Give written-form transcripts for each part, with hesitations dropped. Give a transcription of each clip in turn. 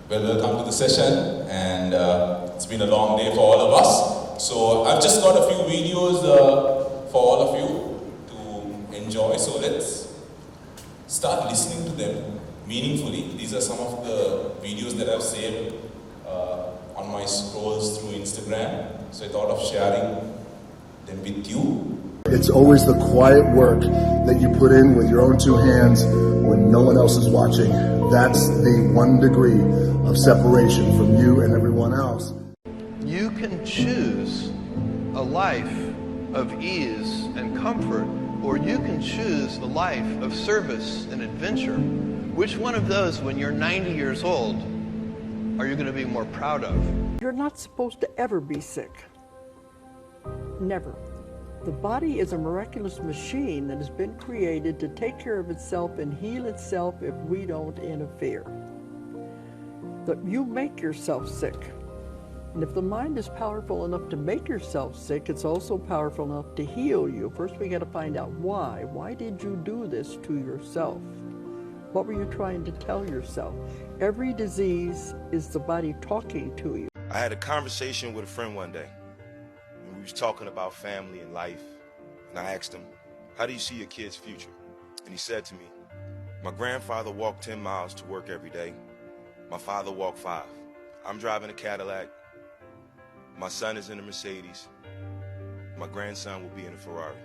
Well, welcome to the session, and it's been a long day for all of us. So I've just got a few videos for all of you to enjoy. So let's start listening to them meaningfully. These are some of the videos that I've saved on my scrolls through Instagram. So I thought of sharing them with you. It's always the quiet work that you put in with your own two hands when no one else is watching. That's the 1 degree of separation from you and everyone else. You can choose a life of ease and comfort, or you can choose a life of service and adventure. Which one of those, when you're 90 years old, are you going to be more proud of? You're not supposed to ever be sick. Never. The body is a miraculous machine that has been created to take care of itself and heal itself if we don't interfere. That you make yourself sick. And if the mind is powerful enough to make yourself sick, it's also powerful enough to heal you. First we got to find out why. Why did you do this to yourself? What were you trying to tell yourself? Every disease is the body talking to you. I had a conversation with a friend one day. We was talking about family and life, and I asked him, how do you see your kid's future? And he said to me, my grandfather walked 10 miles to work every day. My father walked 5. I'm driving a Cadillac. My son is in a Mercedes. My grandson will be in a Ferrari.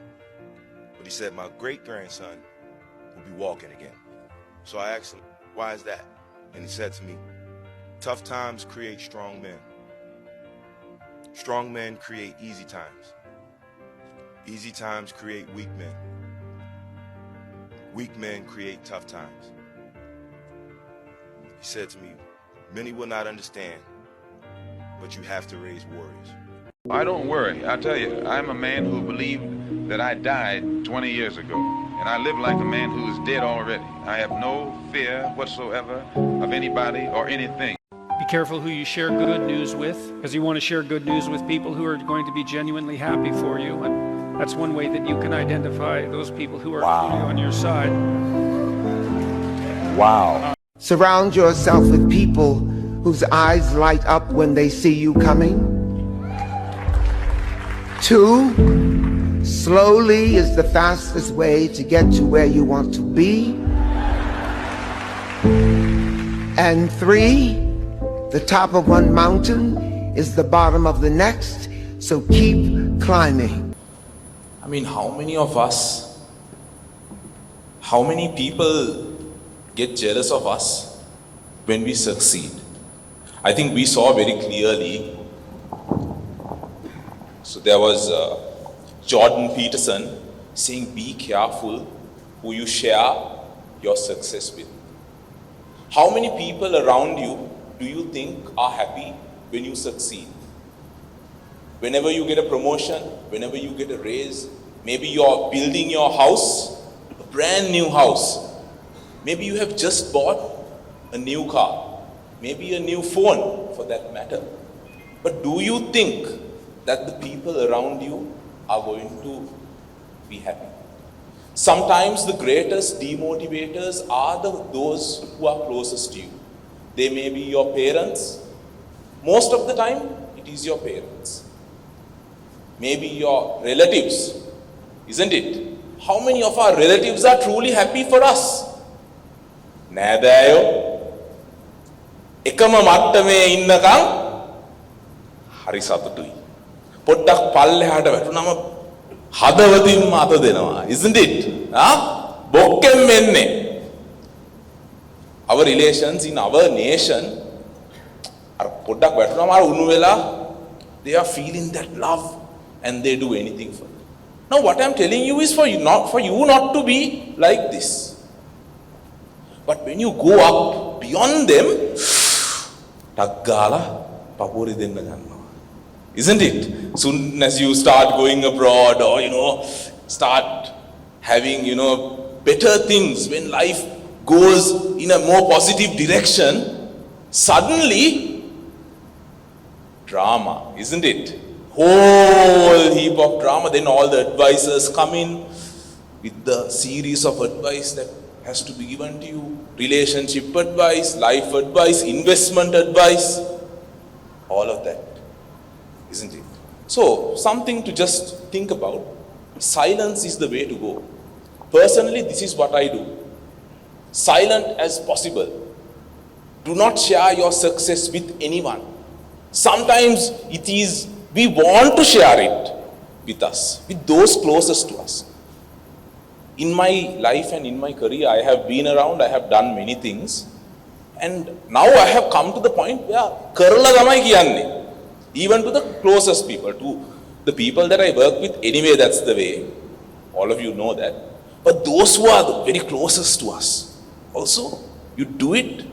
But he said my great-grandson will be walking again. So I asked him, why is that? And he said to me, tough times create strong men. Strong men create easy times. Easy times create weak men. Weak men create tough times. He said to me, many will not understand, but you have to raise warriors. I don't worry. I tell you, I'm a man who believed that I died 20 years ago, and I live like a man who is dead already. I have no fear whatsoever of anybody or anything. Be careful who you share good news with, because you want to share good news with people who are going to be genuinely happy for you. And that's one way that you can identify those people who are truly on your side. Wow. Surround yourself with people whose eyes light up when they see you coming. 2, slowly is the fastest way to get to where you want to be. And 3, the top of one mountain is the bottom of the next, so keep climbing. I mean, how many of us, how many people get jealous of us when we succeed? I think we saw very clearly. So there was Jordan Peterson saying, be careful who you share your success with. How many people around you do you think are happy when you succeed? Whenever you get a promotion, whenever you get a raise, maybe you're building your house, a brand new house. Maybe you have just bought a new car, maybe a new phone for that matter. But do you think that the people around you are going to be happy? Sometimes the greatest demotivators are those who are closest to you. They may be your parents. Most of the time, it is your parents. Maybe your relatives, isn't it? How many of our relatives are truly happy for us? නෑදෑයෝ එකම මට්ටමේ ඉන්නකම් හරි සතුටුයි. පොඩ්ඩක් පල්ලෙහාට වැටුනම හදවතින්ම අත දෙනවා. Isn't it? බොක්කෙන් මෙන්නේ. Our relations in our nation are පොඩ්ඩක් වැටුනම අර උණු වෙලා they are feeling that love and they do anything for it. Now what I'm telling you is for you not to be like this. But when you go up beyond them, ටක් ගාලා පපුවරි දෙන්න ගන්නවා. Isn't it? Soon as you start going abroad or start having better things, when life goes in a more positive direction, suddenly drama, isn't it? Whole heap of drama. Then all the advisors come in with the series of advice that has to be given to you. Relationship advice, life advice, investment advice, all of that, isn't it? So, something to just think about. Silence is the way to go. Personally, this is what I do. Silent as possible. Do not share your success with anyone. Sometimes it is, we want to share it with us, with those closest to us. In my life and in my career, I have been around, I have done many things. And now I have come to the point where, karla gamai kiyanne. Even to the closest people, to the people that I work with, anyway, that's the way. All of you know that. But those who are the very closest to us, also, you do it,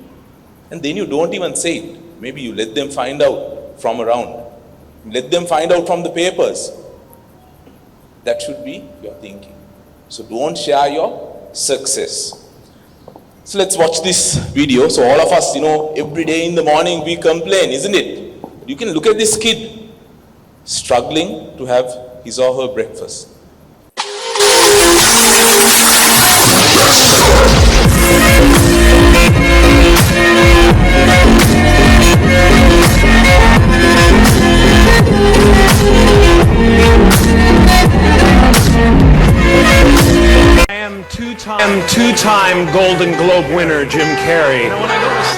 and then you don't even say it. Maybe you let them find out from around. Let them find out from the papers. That should be your thinking. So don't share your success. So let's watch this video. So all of us, every day in the morning we complain, isn't it? You can look at this kid struggling to have his or her breakfast. Two-time Golden Globe winner Jim Carrey.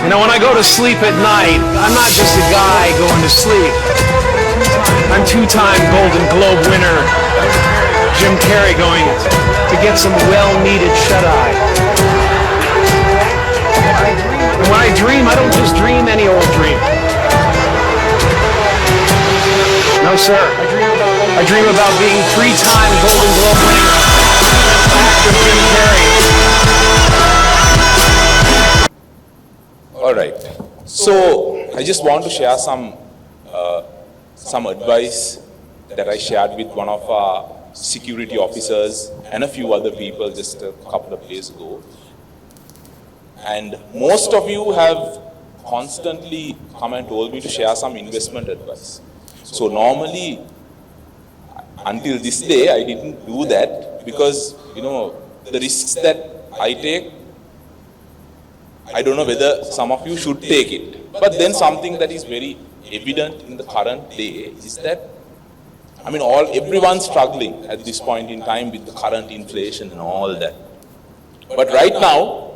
When I go to sleep at night, I'm not just a guy going to sleep. I'm two-time Golden Globe winner Jim Carrey going to get some well-needed shut-eye. And when I dream, I don't just dream any old dream. No, sir. I dream about being three-time Golden Globe winning actor Jim Carrey. All right. So I just want to share some advice that I shared with one of our security officers and a few other people just a couple of days ago. And most of you have constantly come and told me to share some investment advice. So normally, until this day, I didn't do that because, the risks that I take, I don't know whether some of you should take it. But then something that is very evident in the current day is that, everyone's struggling at this point in time with the current inflation and all that. But right now,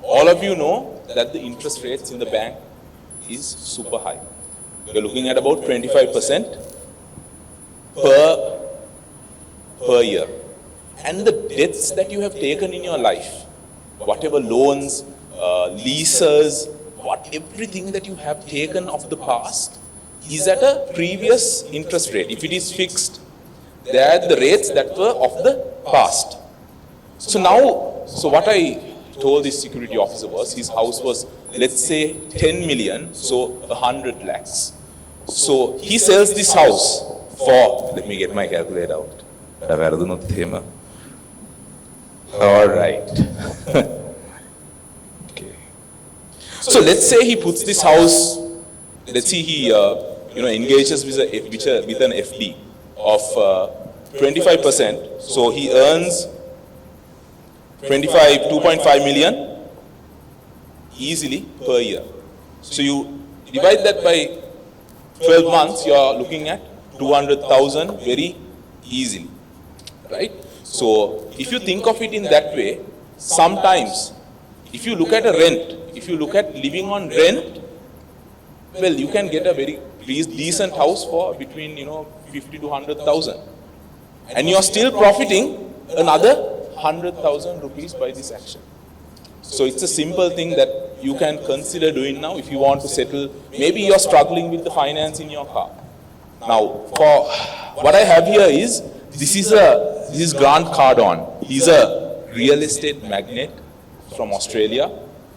all of you know that the interest rates in the bank is super high. You're looking at about 25% per year. And the debts that you have taken in your life, whatever loans, leases, everything that you have taken of the past is at a previous interest rate. If it is fixed, they are at the rates that were of the past. So what I told this security officer was, his house was, let's say, 10 million, so 100 lakhs. So he sells this house for, let me get my calculator out. All right. Okay. So let's say he puts this house, let's see he engages with an FD of 25%. So he earns 2.5 million easily per year. So you divide that by 12 months, you are looking at 200,000 very easily, right? So if you think of it in that way, sometimes if you look at a rent, if you look at living on rent, well, you can get a very decent house for between 50 to 100,000, and you are still profiting another 100,000 rupees by this action. So it's a simple thing that you can consider doing now if you want to settle. Maybe you're struggling with the finance in your car. Now, for what I have here is, this is Grant Cardone. He's a real estate magnate from Australia.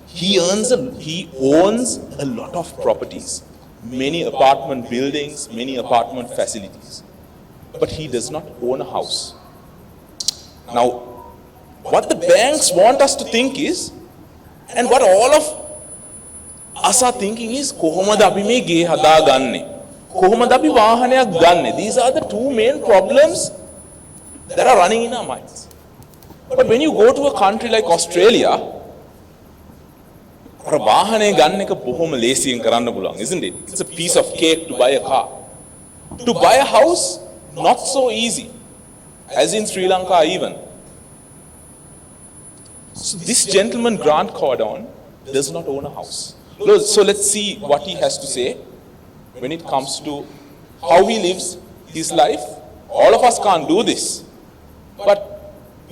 He owns a lot of properties, many apartment buildings, many apartment facilities. But he does not own a house. Now, what the banks want us to think is, and what all of us are thinking is, කොහොමද අපි මේ ගේ හදාගන්නේ? කොහොමද අපි වාහනයක් ගන්නෙ? These are the two main problems that are running in our minds. But when you go to a country like Australia, වාහනේ ගන්න එක බොහොම ලේසියෙන් කරන්න පුළුවන්, isn't it? It's a piece of cake to buy a car. To buy a house, not so easy, as in Sri Lanka even. So this gentleman, Grant Cardone, does not own a house. So let's see what he has to say when it comes to how he lives his life. All of us can't do this, but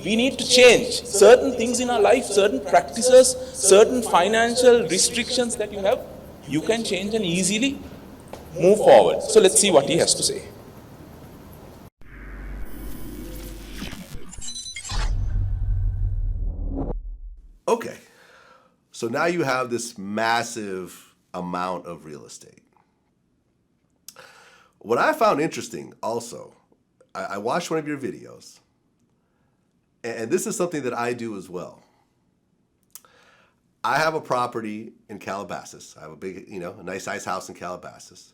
we need to change certain things in our life, certain practices, certain financial restrictions that you have. You can change and easily move forward. So let's see what he has to say. Okay, so now you have this massive amount of real estate. What I found interesting also, I watched one of your videos, and this is something that I do as well. I have a property in Calabasas. I have a big, a nice size house in Calabasas.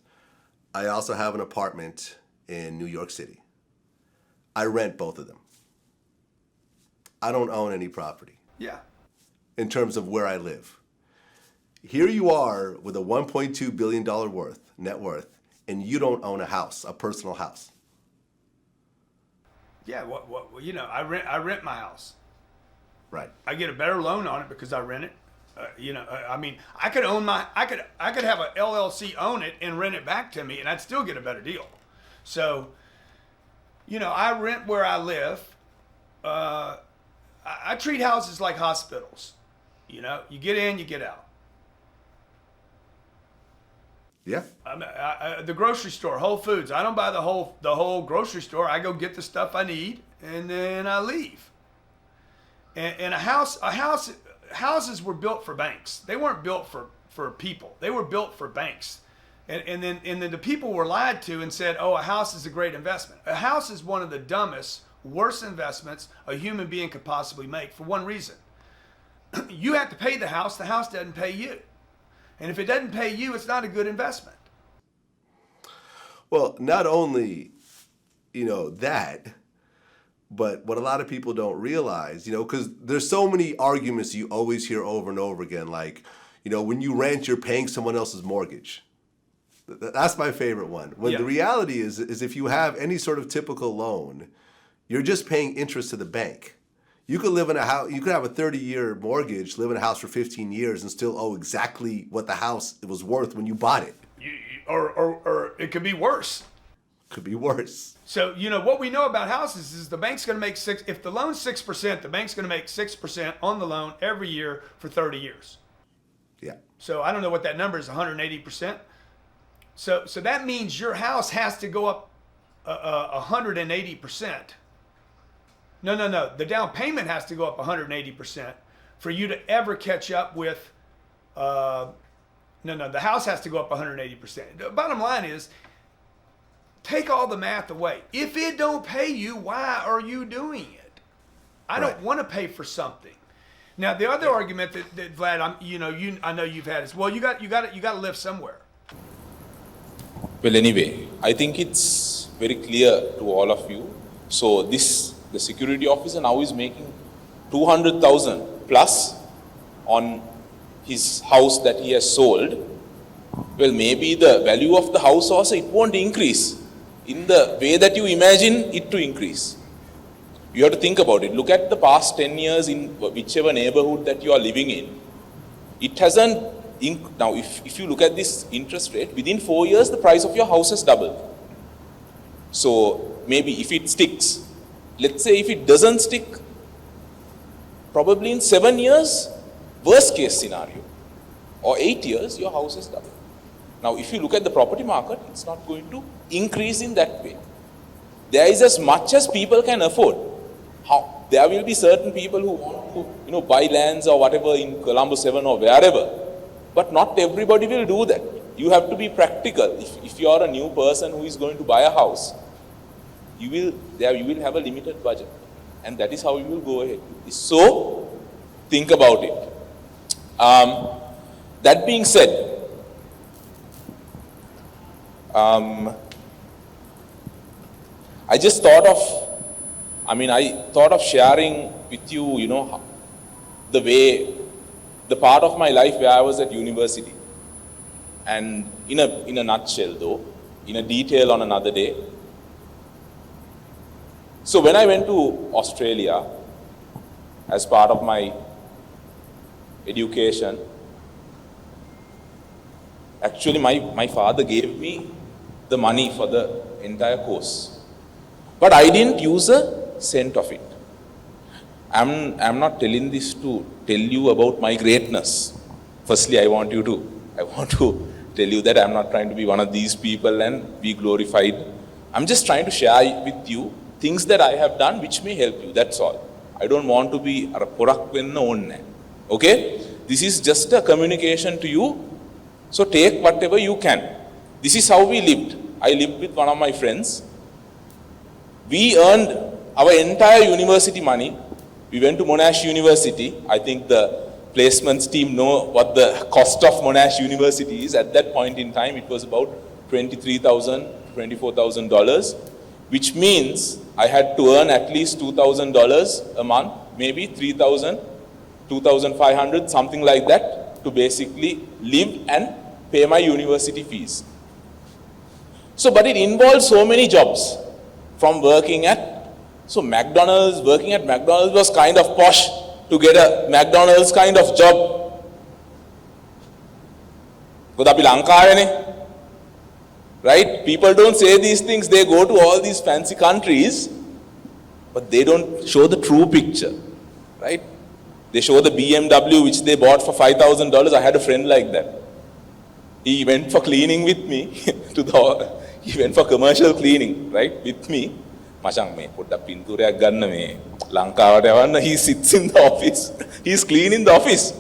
I also have an apartment in New York City. I rent both of them. I don't own any property. Yeah. In terms of where I live. Here you are with a $1.2 billion net worth, and you don't own a house, a personal house. Yeah, I rent my house. Right. I get a better loan on it because I rent it. I could have a LLC own it and rent it back to me, and I'd still get a better deal. So, I rent where I live. I treat houses like hospitals. You get in, you get out. Yeah. The grocery store, Whole Foods. I don't buy the whole grocery store. I go get the stuff I need, and then I leave. And houses were built for banks. They weren't built for people. They were built for banks. And then the people were lied to and said, oh, a house is a great investment. A house is one of the dumbest, worst investments a human being could possibly make for one reason. You have to pay the house doesn't pay you. And if it doesn't pay you, it's not a good investment. Well, not only, that, but what a lot of people don't realize, because there's so many arguments you always hear over and over again, like, when you rent, you're paying someone else's mortgage. That's my favorite one. When the reality is if you have any sort of typical loan, you're just paying interest to the bank. You could live in a house, you could have a 30-year mortgage, live in a house for 15 years and still owe exactly what the house was worth when you bought it. Or it could be worse. Could be worse. So, what we know about houses is the bank's going to make if the loan's 6%, the bank's going to make 6% on the loan every year for 30 years. Yeah. So I don't know what that number is, 180%. So that means your house has to go up 180%. No. The down payment has to go up 180% for you to ever catch up with. The house has to go up 180%. The bottom line is, take all the math away. If it don't pay you, why are you doing it? I don't want to pay for something. Now the other argument that Vlad, I know you've had is, well, you got to live somewhere. Well, anyway, I think it's very clear to all of you. So the security officer now is making 200,000 plus on his house that he has sold. Well, maybe the value of the house also, it won't increase in the way that you imagine it to increase. You have to think about it. Look at the past 10 years in whichever neighborhood that you are living in. It hasn't, now if you look at this interest rate, within 4 years the price of your house has doubled. So maybe if it sticks, let's say if it doesn't stick, probably in 7 years, worst case scenario, or 8 years, your house is doubled. Now, if you look at the property market, it's not going to increase in that way. There is as much as people can afford. There will be certain people who want to, buy lands or whatever in Colombo 7 or wherever, but not everybody will do that. You have to be practical. If you are a new person who is going to buy a house, you will have a limited budget, and that is how you will go ahead with this. So think about it. That being said, I thought of sharing with you, the way, the part of my life where I was at university. And in a nutshell though, in a detail on another day. So when I went to Australia as part of my education, actually my father gave me the money for the entire course. But I didn't use a cent of it. I'm not telling this to tell you about my greatness. Firstly, I want to tell you that I'm not trying to be one of these people and be glorified. I'm just trying to share with you things that I have done which may help you. That's all. I don't want to be a porak wenna onne. Okay? This is just a communication to you. So take whatever you can. This is how we lived. I lived with one of my friends. We earned our entire university money. We went to Monash University. I think the placements team know what the cost of Monash University is. At that point in time, it was about $23,000, $24,000, which means I had to earn at least $2,000 a month, maybe $3,000, $2,500, something like that, to basically live and pay my university fees. So, but it involved so many jobs, from working at working at McDonald's was kind of posh to get a McDonald's kind of job. Right? People don't say these things, they go to all these fancy countries, but they don't show the true picture. Right? They show the BMW which they bought for $5,000. I had a friend like that. He went for cleaning with me he went for commercial cleaning, right, with me. Machang me putta pinturයක් ganna me ලංකාවට යවන්න. He sits in the office. He's cleaning the office.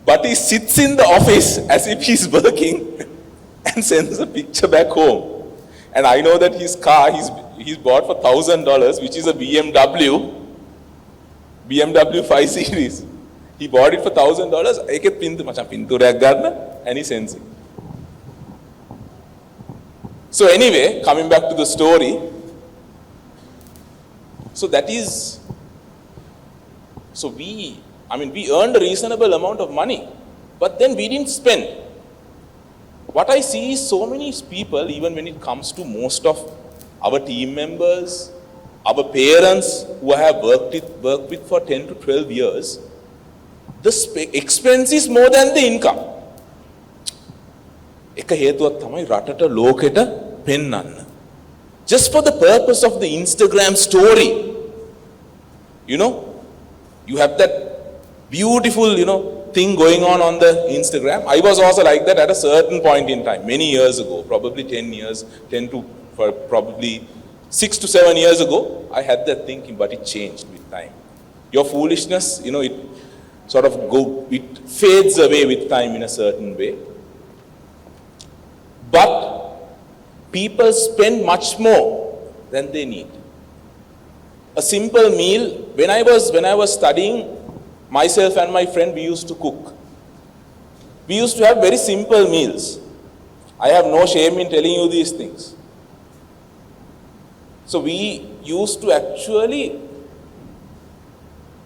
But he sits in the office as if he's working and sends a picture back home. And I know that his car he's bought for $1,000, which is a BMW 5 Series. He bought it for $1,000. ඒකෙත් පින්තූරයක් ගන්න, and he sends it. So anyway, coming back to the story. So that is, we earned a reasonable amount of money, but then we didn't spend. What I see is so many people, even when it comes to most of our team members, our parents who I have worked with for 10 to 12 years, the expense is more than the income. එක හේතුවක් තමයි රටට ලෝකෙට පෙන්වන්න. Just for the purpose of the Instagram story. You have that beautiful, thing going on the Instagram. I was also like that at a certain point in time, many years ago, probably 6 to 7 years ago, I had that thinking, but it changed with time. Your foolishness, it sort of it fades away with time in a certain way. But people spend much more than they need. A simple meal, when I was studying, myself and my friend, we used to cook. We used to have very simple meals. I have no shame in telling you these things. So we used to actually,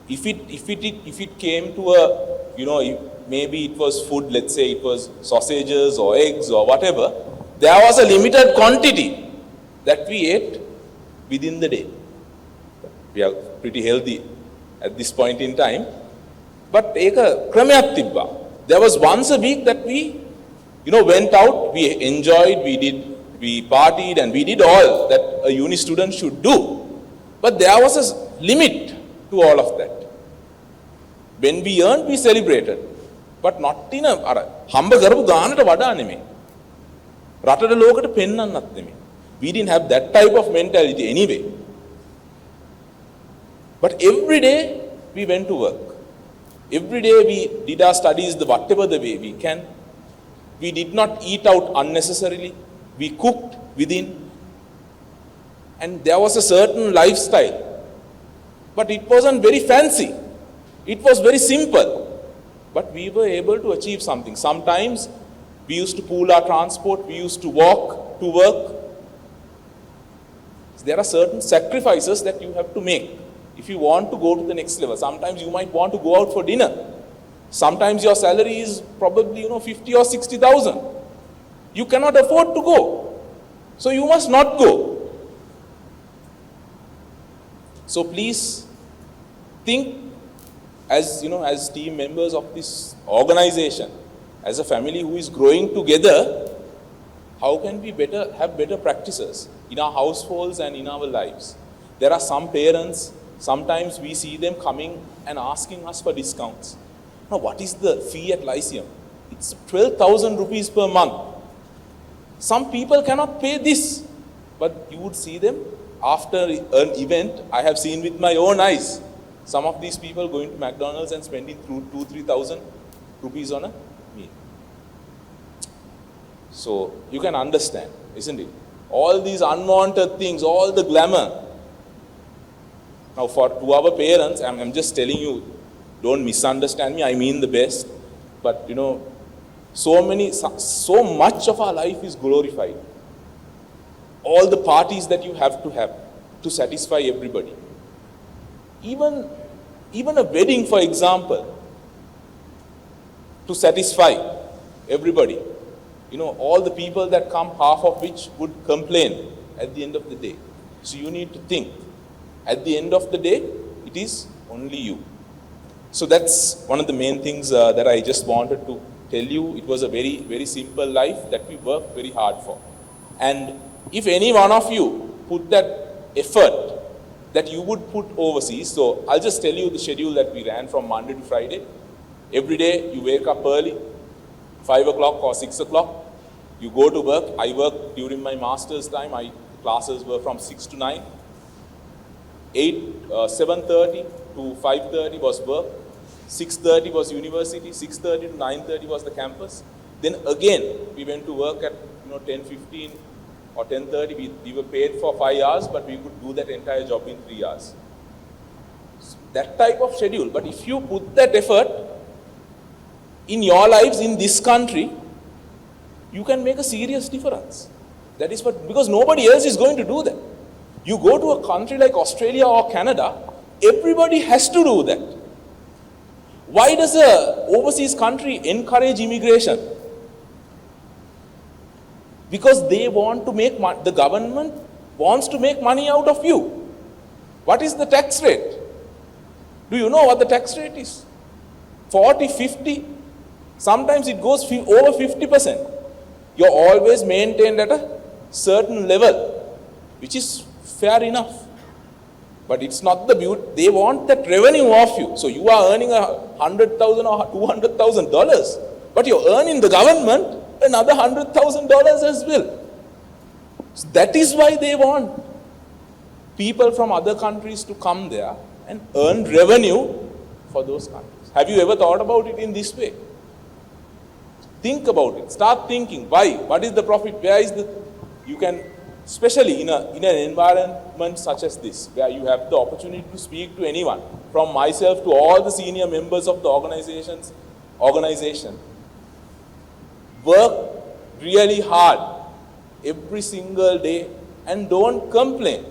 if it came to a, maybe it was food, let's say it was sausages or eggs or whatever, there was a limited quantity that we ate within the day. We are pretty healthy at this point in time. But there was once a week that we, went out, we enjoyed, we partied, and we did all that a uni student should do. But there was a limit to all of that. When we earned, we celebrated. But not in a hamba garapu ganata wada නෙමෙයි. රටට ලෝකෙට පෙන්වන්නත් නෙමෙයි. We didn't have that type of mentality anyway. But every day we went to work. Every day we did our studies whatever the way we can. We did not eat out unnecessarily. We cooked within. And there was a certain lifestyle. But it wasn't very fancy. It was very simple. But we were able to achieve something. Sometimes we used to pool our transport. We used to walk to work. There are certain sacrifices that you have to make If you want to go to the next level, sometimes you might want to go out for dinner. Sometimes your salary is probably 50 or 60,000. You cannot afford to go, so you must not go. So please think as as team members of this organization, as a family who is growing together. How can we have better practices in our households and in our lives? There are some parents, sometimes we see them coming and asking us for discounts. Now, what is the fee at Lyceum? It's 12,000 rupees per month. Some people cannot pay this, but you would see them after an event. I have seen with my own eyes some of these people going to McDonald's and spending 2,000-3,000 rupees on a meal. So you can understand, isn't it? All these unwanted things, all the glamour. Now, to our parents, I'm just telling you, don't misunderstand me, I mean the best. But so much of our life is glorified. All the parties that you have to satisfy everybody. Even a wedding, for example, to satisfy everybody. All the people that come, half of which would complain at the end of the day. So you need to think, at the end of the day, it is only you. So that's one of the main things that I just wanted to tell you. It was a very, very simple life that we worked very hard for. And if any one of you put that effort that you would put overseas, so I'll just tell you the schedule that we ran from Monday to Friday. Every day you wake up early, 5 o'clock or 6 o'clock, you go to work. I worked during my master's time. My classes were from 6 to 9. 7:30 to 5:30 was work. 6:30 was university. 6:30 to 9:30 was the campus. Then again, we went to work at 10:15 or 10:30. We were paid for 5 hours, but we could do that entire job in 3 hours. So that type of schedule. But if you put that effort in your lives in this country, you can make a serious difference. That is because nobody else is going to do that. You go to a country like Australia or Canada, everybody has to do that. Why does a overseas country encourage immigration? Because they want to make money. The government wants to make money out of you. What is the tax rate? Do you know what the tax rate is? 40, 50, sometimes it goes over 50%. You're always maintained at a certain level, which is fair enough. But it's not the beauty. They want that revenue off you. So you are earning $100,000 or $200,000, but you're earning the government another $100,000 as well. So that is why they want people from other countries to come there and earn revenue for those countries. Have you ever thought about it in this way? Think about it. Start thinking. Why? What is the profit? Where is you can, especially in an environment such as this, where you have the opportunity to speak to anyone, from myself to all the senior members of the organization, work really hard every single day and don't complain.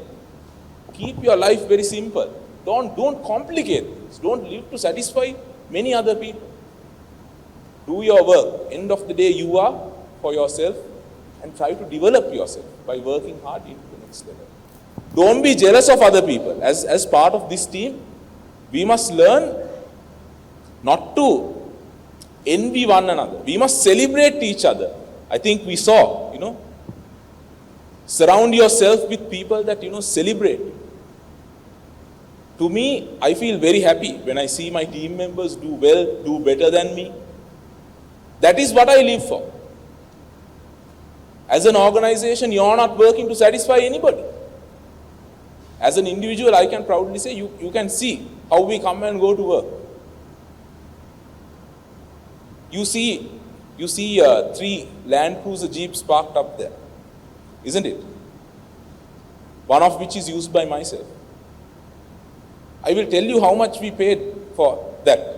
Keep your life very simple. Don't complicate things. Don't live to satisfy many other people. Do your work. End of the day, you are for yourself, and try to develop yourself by working hard into the next level. Don't be jealous of other people. As part of this team, we must learn not to envy one another. We must celebrate each other. I think we saw, surround yourself with people that, celebrate. To me, I feel very happy when I see my team members do well, do better than me. That is what I live for. As an organization, you are not working to satisfy anybody. As an individual, I can proudly say, you can see how we come and go to work. You see 3 Land Cruiser Jeeps parked up there, isn't it? One of which is used by myself. I will tell you how much we paid for that.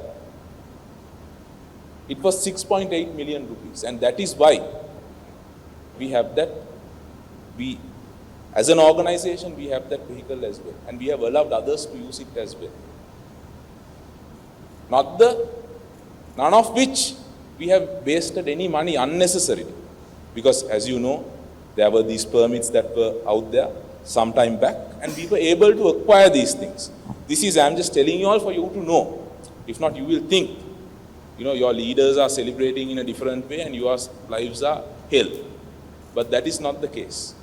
It was 6.8 million rupees, and that is why we have that. We As an organization, we have that vehicle as well, and we have allowed others to use it as well. None of which we have wasted any money unnecessarily. Because as you know, there were these permits that were out there some time back, and we were able to acquire these things. I'm just telling you all for you to know. If not, you will think, your leaders are celebrating in a different way and your lives are hell. But that is not the case.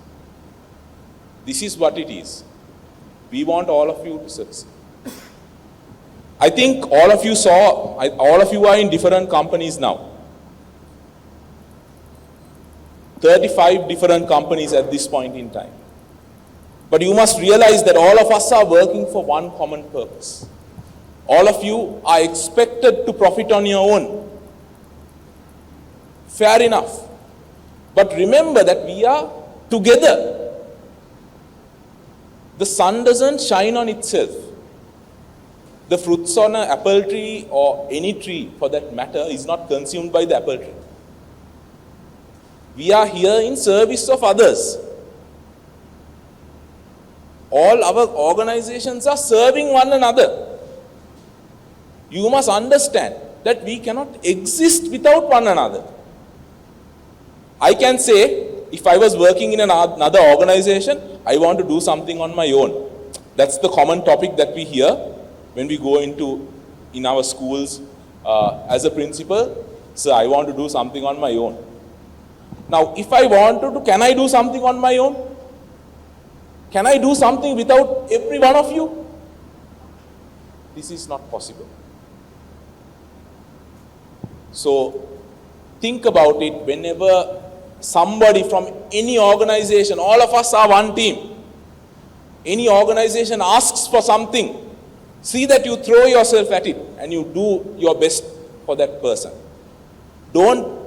This is what it is. We want all of you to succeed. I think all of you are in different companies now. 35 different companies at this point in time. But you must realize that all of us are working for one common purpose. All of you are expected to profit on your own. Fair enough. But remember that we are together. The sun doesn't shine on itself. The fruits on an apple tree or any tree for that matter is not consumed by the apple tree. We are here in service of others. All our organizations are serving one another. You must understand that we cannot exist without one another. I can say, if I was working in another organization, I want to do something on my own. That's the common topic that we hear when we go in our schools as a principal. So I want to do something on my own. Now, if I wanted to, can I do something on my own? Can I do something without every one of you? This is not possible. So, think about it whenever somebody from any organization, all of us are one team. Any organization asks for something, see that you throw yourself at it and you do your best for that person. Don't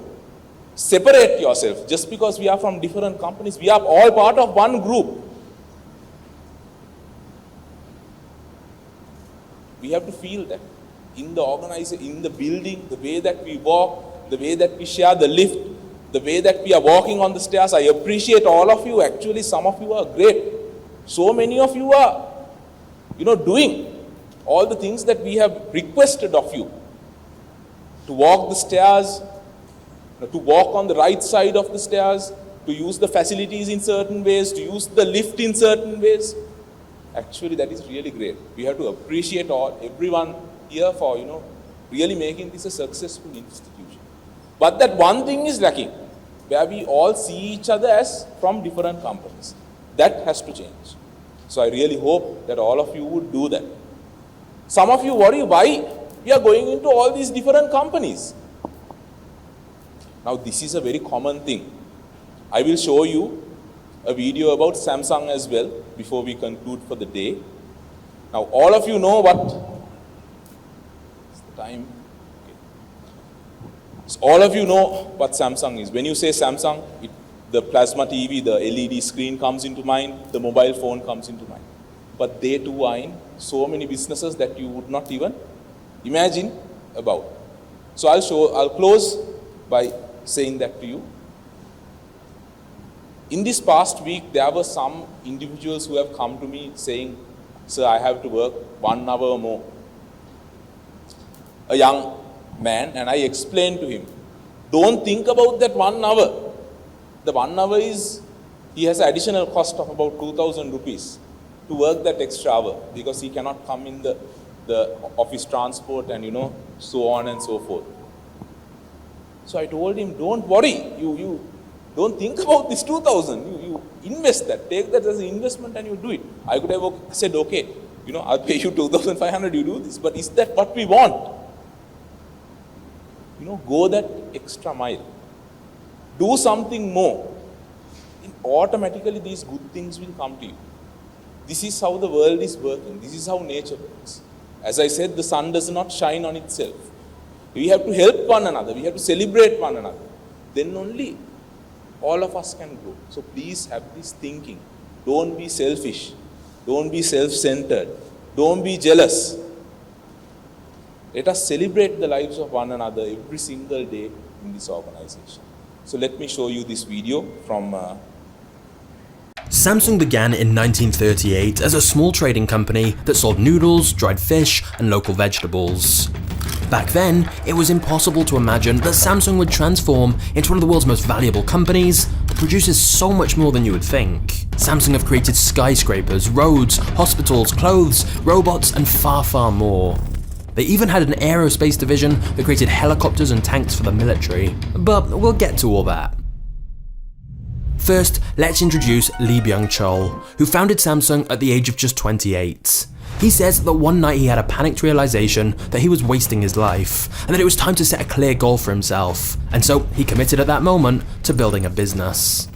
separate yourself just because we are from different companies. We are all part of one group. We have to feel that in the organization, in the building, the way that we walk, the way that we share the lift, the way that we are walking on the stairs. I appreciate all of you. Actually, some of you are great. So many of you are, doing all the things that we have requested of you. To walk the stairs, to walk on the right side of the stairs, to use the facilities in certain ways, to use the lift in certain ways. Actually, that is really great. We have to appreciate everyone here for, really making this a successful institution. But that one thing is lacking, where we all see each other as from different companies. That has to change. So I really hope that all of you would do that. Some of you worry why we are going into all these different companies. Now, this is a very common thing. I will show you a video about Samsung as well before we conclude for the day. Now, all of you know what is the time. Okay. So all of you know what Samsung is. When you say Samsung, the plasma TV, the LED screen comes into mind, the mobile phone comes into mind. But they too are in so many businesses that you would not even imagine about. So I'll close by saying that to you. In this past week, there were some individuals who have come to me saying, "Sir, I have to work 1 hour more." A young man, and I explained to him, don't think about that 1 hour. The 1 hour he has an additional cost of about 2,000 rupees to work that extra hour because he cannot come in the office transport and so on and so forth. So I told him, don't worry, you don't think about this 2,000, you invest that, take that as an investment and you do it. I could have said, okay, I'll pay you 2,500, you do this, but is that what we want? Go that extra mile. Do something more. And automatically these good things will come to you. This is how the world is working. This is how nature works. As I said, the sun does not shine on itself. We have to help one another. We have to celebrate one another. Then only all of us can grow. So please have this thinking. Don't be selfish. Don't be self-centered. Don't be jealous. Let us celebrate the lives of one another every single day in this organization. So let me show you this video from Samsung began in 1938 as a small trading company that sold noodles, dried fish, and local vegetables. Back then, it was impossible to imagine that Samsung would transform into one of the world's most valuable companies that produces so much more than you would think. Samsung have created skyscrapers, roads, hospitals, clothes, robots, and far, far more. They even had an aerospace division that created helicopters and tanks for the military. But we'll get to all that. First, let's introduce Lee Byung-chul, who founded Samsung at the age of just 28. He says that one night he had a panicked realization that he was wasting his life, and that it was time to set a clear goal for himself, and so he committed at that moment to building a business.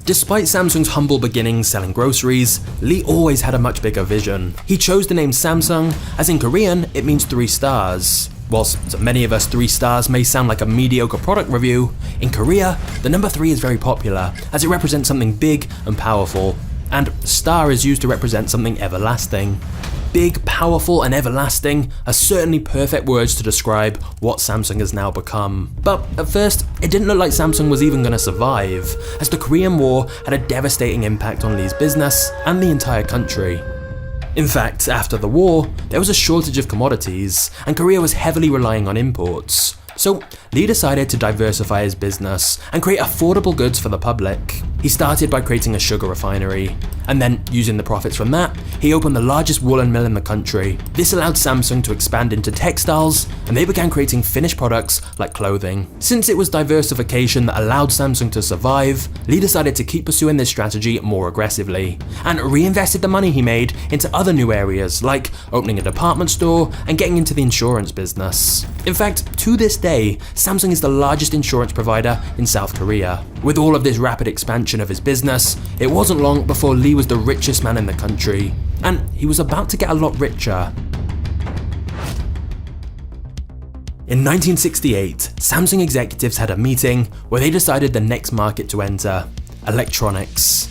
Despite Samsung's humble beginnings selling groceries, Lee always had a much bigger vision. He chose the name Samsung, as in Korean it means 3 stars. Whilst to many of us 3 stars may sound like a mediocre product review, in Korea the number 3 is very popular, as it represents something big and powerful, and star is used to represent something everlasting. Big, powerful, and everlasting are certainly perfect words to describe what Samsung has now become. But at first, it didn't look like Samsung was even going to survive, as the Korean War had a devastating impact on Lee's business and the entire country. In fact, after the war, there was a shortage of commodities, and Korea was heavily relying on imports. So Lee decided to diversify his business and create affordable goods for the public. He started by creating a sugar refinery, and then using the profits from that, he opened the largest woolen mill in the country. This allowed Samsung to expand into textiles, and they began creating finished products like clothing. Since it was diversification that allowed Samsung to survive, Lee decided to keep pursuing this strategy more aggressively, and reinvested the money he made into other new areas like opening a department store and getting into the insurance business. In fact, to this day, Samsung is the largest insurance provider in South Korea. With all of this rapid expansion of his business, it wasn't long before Lee was the richest man in the country, and he was about to get a lot richer. In 1968, Samsung executives had a meeting where they decided the next market to enter: electronics.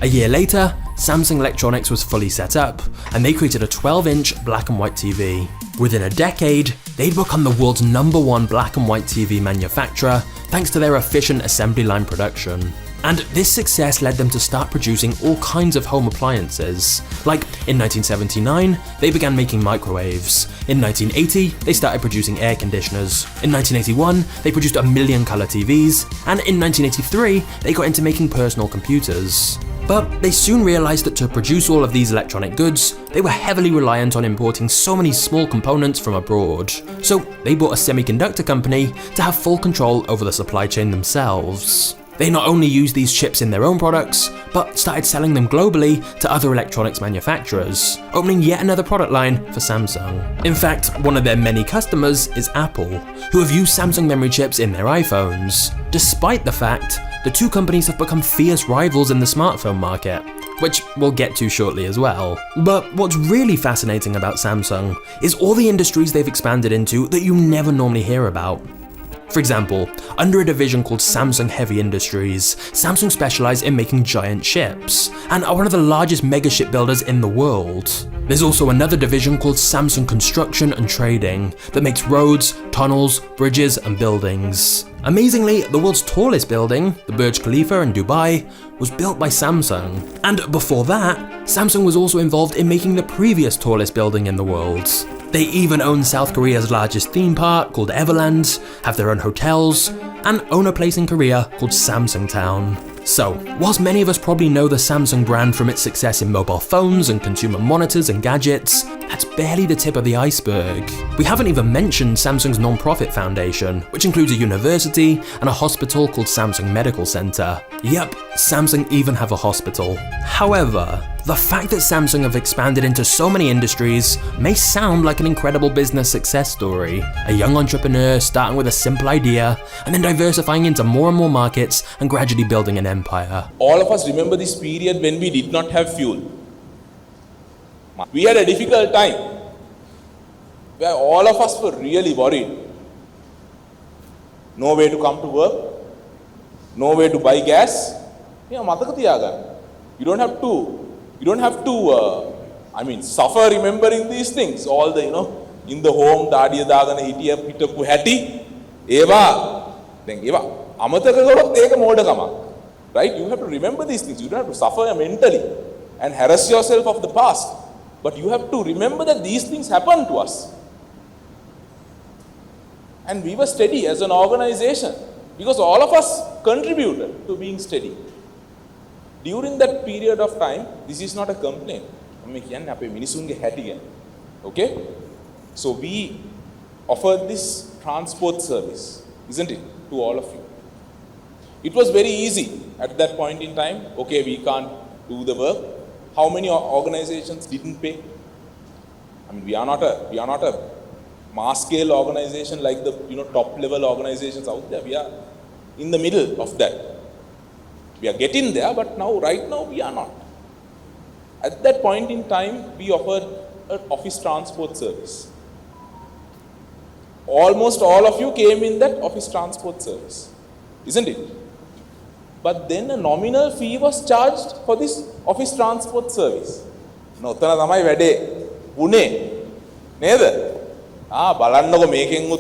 A year later, Samsung Electronics was fully set up, and they created a 12-inch black and white TV. Within a decade, they'd become the world's #1 black and white TV manufacturer thanks to their efficient assembly line production. And this success led them to start producing all kinds of home appliances. Like in 1979, they began making microwaves. In 1980, they started producing air conditioners. In 1981, they produced 1 million color TVs. And in 1983, they got into making personal computers. But they soon realized that to produce all of these electronic goods, they were heavily reliant on importing so many small components from abroad. So they bought a semiconductor company to have full control over the supply chain themselves. They not only used these chips in their own products, but started selling them globally to other electronics manufacturers, opening yet another product line for Samsung. In fact, one of their many customers is Apple, who have used Samsung memory chips in their iPhones, despite the fact the two companies have become fierce rivals in the smartphone market, which we'll get to shortly as well. But what's really fascinating about Samsung is all the industries they've expanded into that you never normally hear about. For example, under a division called Samsung Heavy Industries, Samsung specialize in making giant ships, and are one of the largest mega shipbuilders in the world. There's also another division called Samsung Construction and Trading that makes roads, tunnels, bridges, and buildings. Amazingly, the world's tallest building, the Burj Khalifa in Dubai, was built by Samsung. And before that, Samsung was also involved in making the previous tallest building in the world. They even own South Korea's largest theme park called Everland, have their own hotels, and own a place in Korea called Samsung Town. So, whilst many of us probably know the Samsung brand from its success in mobile phones and consumer monitors and gadgets, that's barely the tip of the iceberg. We haven't even mentioned Samsung's non-profit foundation, which includes a university and a hospital called Samsung Medical Center. Yep, Samsung even have a hospital. However, the fact that Samsung have expanded into so many industries may sound like an incredible business success story. A young entrepreneur starting with a simple idea and then diversifying into more and more markets and gradually building an empire. All of us remember this period when we did not have fuel. We had a difficult time where all of us were really worried. No way to come to work, no way to buy gas. You don't have to suffer remembering these things. All the, in the home, dadiya dagana hitiya pitapu hati, eva amataka gorot eka modakama. right? You have to remember these things. You don't have to suffer mentally and harass yourself of the past. But you have to remember that these things happened to us. And we were steady as an organization because all of us contributed to being steady. During that period of time, this is not a complaint. Okay? So we offered this transport service, isn't it, to all of you. It was very easy at that point in time. Okay, we can't do the work. How many organizations didn't pay? I mean, we are not a mass scale organization like the top level organizations out there. We are in the middle of that. We are getting there, but right now we are not. At that point in time, we offered an office transport service. Almost all of you came in that office transport service, isn't it? But then a nominal fee was charged for this office transport service. නොතන තමයි වැඩේ උනේ නේද? බලන්නකො මේකෙන්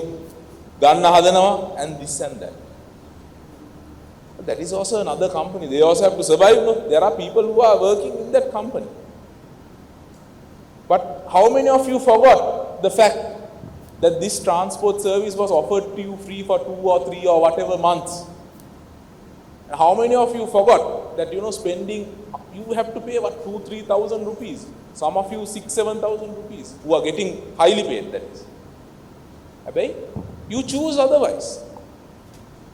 ගන්න හදනවා and this and that. But that is also another company. They also have to survive. No? There are people who are working in that company. But how many of you forgot the fact that this transport service was offered to you free for 2 or 3 or whatever months? And how many of you forgot that spending, you have to pay 2,000-3,000 rupees. Some of you 6,000-7,000 rupees who are getting highly paid, that is. Okay? You choose otherwise,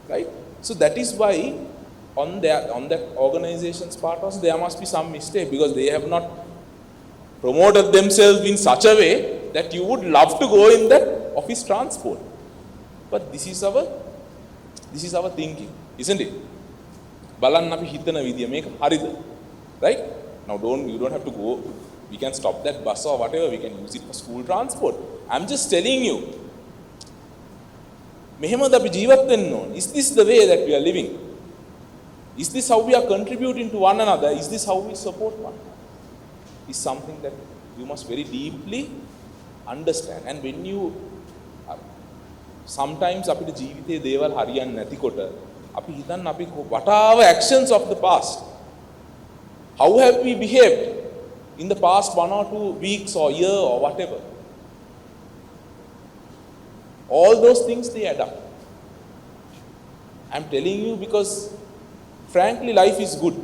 right? So that is why on that organization's part also there must be some mistake, because they have not promoted themselves in such a way that you would love to go in that office transport. But this is our thinking, isn't it? බලන්න අපි හිතන විදිය මේක හරිද? Right? Now you don't have to go, we can stop that bus or whatever, we can use it for school transport. I'm just telling you, මෙහෙමද අපි ජීවත් වෙන්න ඕන? Is this the way that we are living? Is this how we are contributing to one another? Is this how we support one another? Is something that you must very deeply understand. And when you sometimes අපිට ජීවිතයේ දේවල් හරියන්නේ නැතිකොට අපි හිතන්න අපි what are our actions of the past? How have we behaved in the past 1 or 2 weeks or year or whatever? All those things, they add up. I'm telling you because frankly life is good.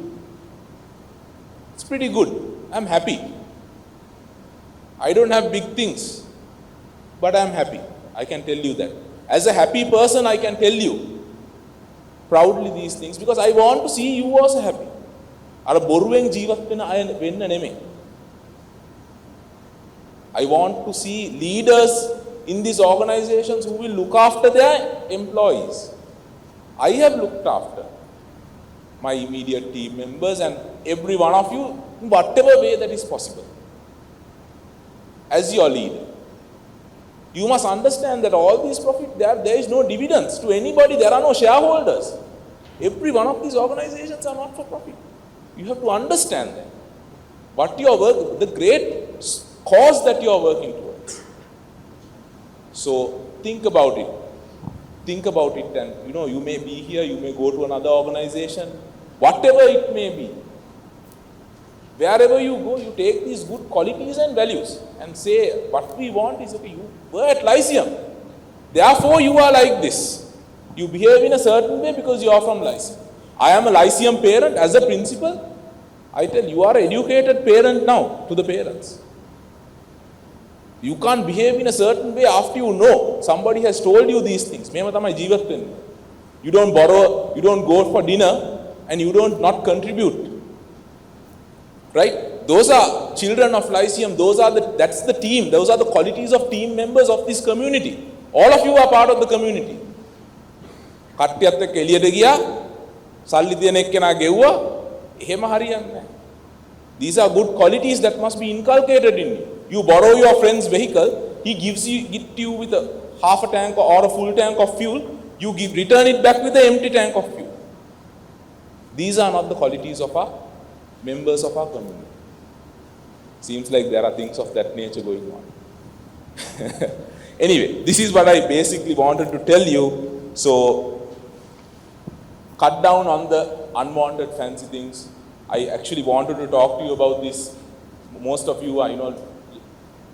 It's pretty good. I'm happy. I don't have big things, but I'm happy. I can tell you that. As a happy person, I can tell you proudly these things, because I want to see you also happy. අර බොරුවෙන් ජීවත් වෙන අය වෙන්න නෙමෙයි. I want to see leaders in these organizations who will look after their employees. I have looked after my immediate team members and every one of you in whatever way that is possible. As your leader, you must understand that all these profit, there is no dividends to anybody, there are no shareholders. Every one of these organizations are not for profit. You have to understand that. What your work, the great cause that you are working towards. So think about it. Think about it, and you may be here, you may go to another organization, whatever it may be. Wherever you go, you take these good qualities and values and say, what we want is, okay, you were at Lyceum, therefore you are like this. You behave in a certain way because you are from Lyceum. I am a Lyceum parent. As a principal, I tell you are an educated parent now to the parents. You can't behave in a certain way after you know somebody has told you these things. You don't borrow, you don't go for dinner, and you don't not contribute. Right? Those are children of Lyceum. That's the team. Those are the qualities of team members of this community. All of you are part of the community. කට්ටියත් එක්ක එළියට ගියා, සල්ලි දෙන එක්කෙනා ගෙව්වා, එහෙම හරියන්නේ නැහැ. These are good qualities that must be inculcated in you. You borrow your friend's vehicle, he gives you with a half a tank or a full tank of fuel, you return it back with an empty tank of fuel. These are not the qualities of our members of our community. Seems like there are things of that nature going on. Anyway, this is what I basically wanted to tell you. So cut down on the unwanted fancy things. I actually wanted to talk to you about this. Most of you are,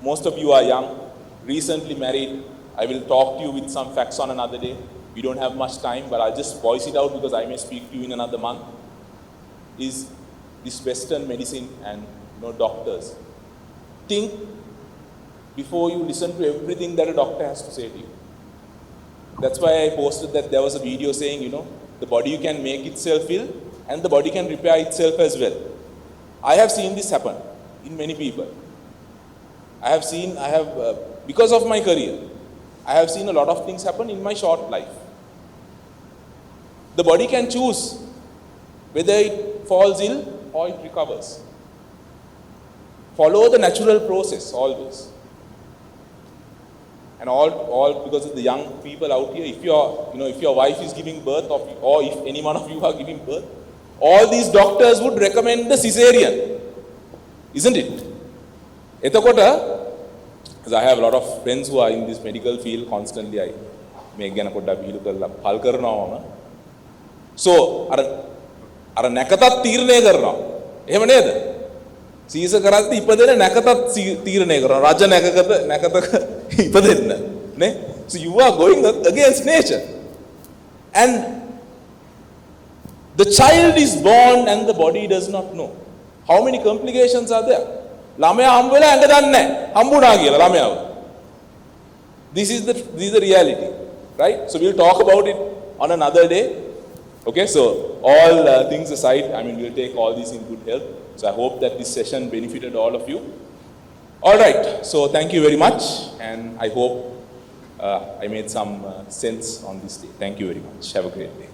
most of you are young, recently married. I will talk to you with some facts on another day. We don't have much time, but I'll just voice it out because I may speak to you in another month. Is this Western medicine and doctors. Think before you listen to everything that a doctor has to say to you. That's why I posted that there was a video saying, the body can make itself ill and the body can repair itself as well. I have seen this happen in many people. Because of my career, I have seen a lot of things happen in my short life. The body can choose whether it falls ill or it recovers. Follow the natural process always. And all because of the young people out here, if your wife is giving birth or if any one of you are giving birth, all these doctors would recommend the cesarean, isn't it? Because I have a lot of friends who are in this medical field constantly. I make pal karna. So, අර නැකතත් තීරණය කරනවා. එහෙම නේද? සීස කරද්දී ඉපදෙන නැකතත් තීරණය කරනවා. රජ නැකතක ඉපදෙන්න. නේ? So you are going against nature. And the child is born and the body does not know. How many complications are there? ළමයා හම්බ වෙලා ඇඟ දන්නේ නැහැ. හම්බුණා කියලා ළමයාව. This is the reality, right? So we'll talk about it on another day. Okay, so all things aside, we'll take all these in good health. So I hope that this session benefited all of you. All right, so thank you very much, and I hope I made some sense on this day. Thank you very much. Have a great day.